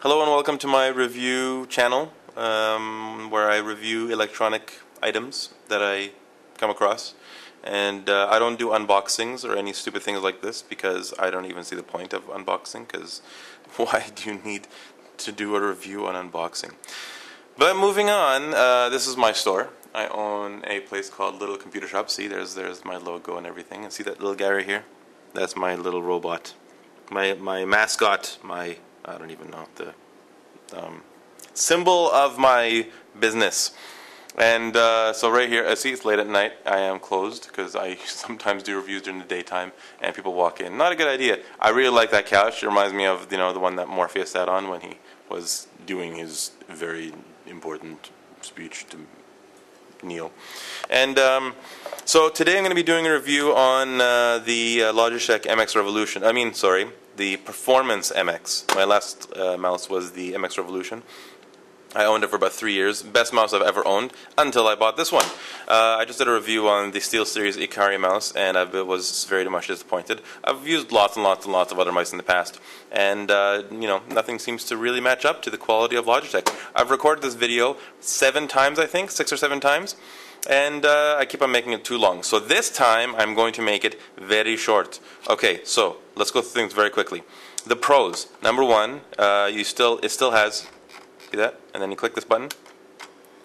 Hello and welcome to my review channel where I review electronic items that I come across, and I don't do unboxings or any stupid things like this because I don't even see the point of unboxing, because why do you need to do a review on unboxing? But moving on, this is my store. I own a place called Little Computer Shop. See, there's my logo and everything, and see that little guy right here? That's my little robot. My mascot, I don't even know, the symbol of my business. And so right here, see, it's late at night. I am closed because I sometimes do reviews during the daytime and people walk in. Not a good idea. I really like that couch. It reminds me of, the one that Morpheus sat on when he was doing his very important speech to Neil. And so today I'm going to be doing a review on the Logitech MX Revolution. The Performance MX. My last mouse was the MX Revolution. I owned it for about 3 years. Best mouse I've ever owned until I bought this one. I just did a review on the SteelSeries Ikari mouse, and I was very much disappointed. I've used lots and lots and lots of other mice in the past, and nothing seems to really match up to the quality of Logitech. I've recorded this video 7 times, I think, 6 or 7 times, and I keep on making it too long. So this time I'm going to make it very short. Okay, so let's go through things very quickly. The pros. Number one, it still has, see that? And then you click this button,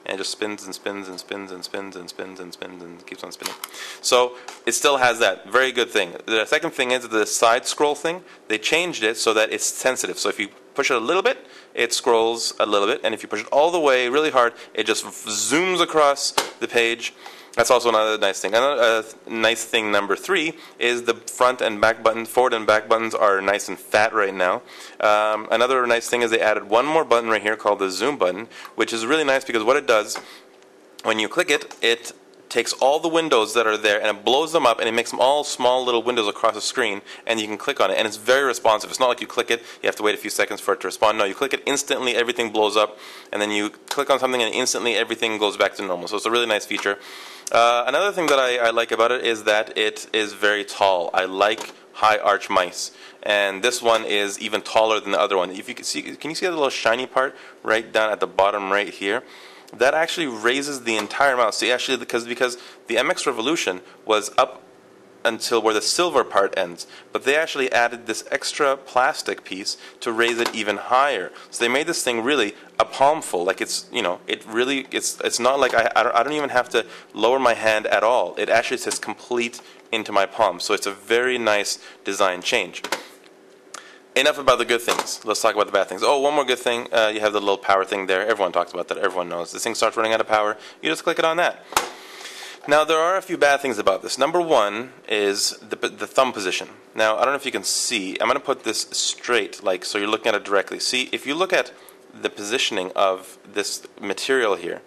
and it just spins and spins and spins and spins and spins and spins and keeps on spinning. So it still has that. Very good thing. The second thing is the side scroll thing. They changed it so that it's sensitive. So if you push it a little bit, it scrolls a little bit, and if you push it all the way really hard, it just zooms across the page. That's also another nice thing. Another nice thing, number 3, is the front and back buttons. Forward and back buttons are nice and fat right now. Another nice thing is they added one more button right here called the zoom button, which is really nice because what it does, when you click it, it takes all the windows that are there and it blows them up and it makes them all small little windows across the screen, and you can click on it, and it's very responsive. It's not like you click it, you have to wait a few seconds for it to respond. No, you click it instantly, everything blows up, and then you click on something and instantly everything goes back to normal. So it's a really nice feature. Another thing that I like about it is that it is very tall. I like high arch mice, and this one is even taller than the other one. If you can you see the little shiny part right down at the bottom right here? That actually raises the entire mouse. See, actually, because the MX Revolution was up until where the silver part ends, but they actually added this extra plastic piece to raise it even higher. So they made this thing really a palmful. Like it's not like I don't even have to lower my hand at all. It actually says complete into my palm. So it's a very nice design change. Enough about the good things. Let's talk about the bad things. Oh, one more good thing. You have the little power thing there. Everyone talks about that. Everyone knows. This thing starts running out of power. You just click it on that. Now, there are a few bad things about this. Number one is the thumb position. Now, I don't know if you can see. I'm going to put this straight, so you're looking at it directly. See, if you look at the positioning of this material here,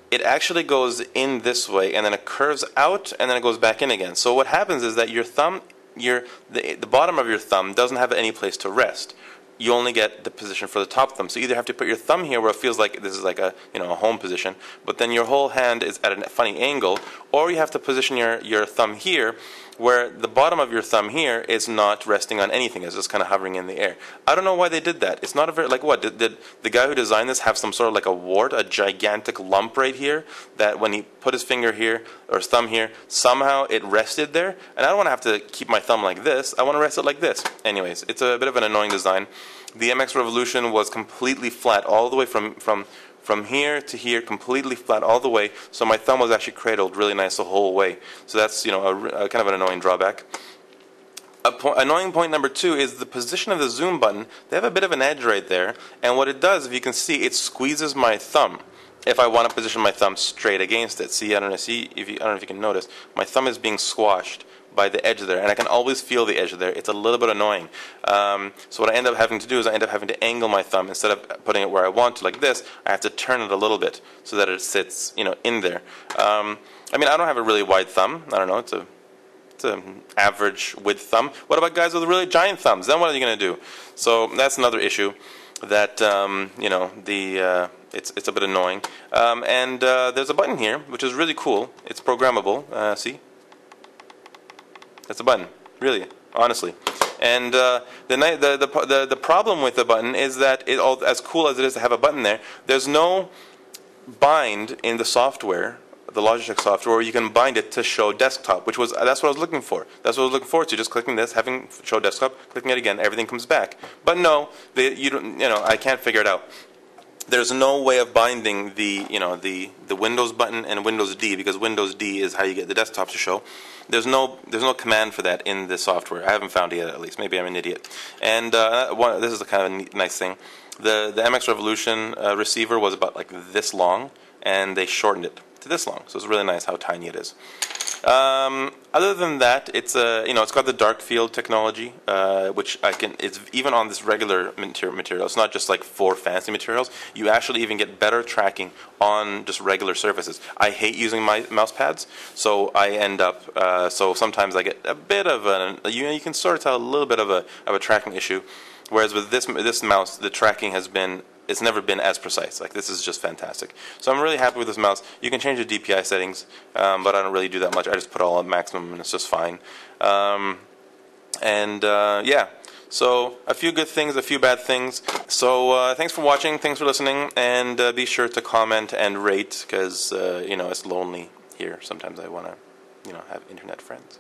it actually goes in this way, and then it curves out, and then it goes back in again. So what happens is that your thumb, the bottom of your thumb doesn't have any place to rest. You only get the position for the top thumb. So you either have to put your thumb here where it feels like this is like a home position, but then your whole hand is at a funny angle, or you have to position your thumb here where the bottom of your thumb here is not resting on anything. It's just kind of hovering in the air. I don't know why they did that. It's not a very, what, did the guy who designed this have some sort of like a wart, a gigantic lump right here, that when he put his finger here, or his thumb here, somehow it rested there? And I don't want to have to keep my thumb like this. I want to rest it like this. Anyways, it's a bit of an annoying design. The MX Revolution was completely flat all the way from here to here, completely flat all the way, so my thumb was actually cradled really nice the whole way. So that's a kind of an annoying drawback. Annoying point number 2 is the position of the zoom button. They have a bit of an edge right there, and what it does, if you can see, it squeezes my thumb if I want to position my thumb straight against it. See, I don't know if you can notice, my thumb is being squashed by the edge there, and I can always feel the edge there. It's a little bit annoying. So what I end up having to do is I end up having to angle my thumb. Instead of putting it where I want to, like this, I have to turn it a little bit so that it sits, in there. I don't have a really wide thumb. I don't know. It's an average width thumb. What about guys with really giant thumbs? Then what are you going to do? So that's another issue that it's a bit annoying. And there's a button here which is really cool. It's programmable. See? That's a button, really, honestly. And the problem with the button is that as cool as it is to have a button there, there's no bind in the software, the Logitech software, where you can bind it to show desktop, that's what I was looking for. That's what I was looking forward to. Just clicking this, having show desktop, clicking it again, everything comes back. But no, I can't figure it out. There's no way of binding the Windows button and Windows D, because Windows D is how you get the desktop to show. There's no command for that in the software. I haven't found it yet, at least. Maybe I'm an idiot. And this is a kind of nice thing. The MX Revolution receiver was about like this long, and they shortened it to this long. So it's really nice how tiny it is. Other than that, it's got the dark field technology, which it's even on this regular material. It's not just like for fancy materials. You actually even get better tracking on just regular surfaces. I hate using my mouse pads, so I end up so sometimes I get a bit of you can sort of tell a little bit of a tracking issue. Whereas with this mouse, the tracking it's never been as precise. Like, this is just fantastic. So I'm really happy with this mouse. You can change the DPI settings, but I don't really do that much. I just put all at maximum, and it's just fine. Yeah. So a few good things, a few bad things. So thanks for watching, thanks for listening, and be sure to comment and rate, because it's lonely here. Sometimes I want to have internet friends.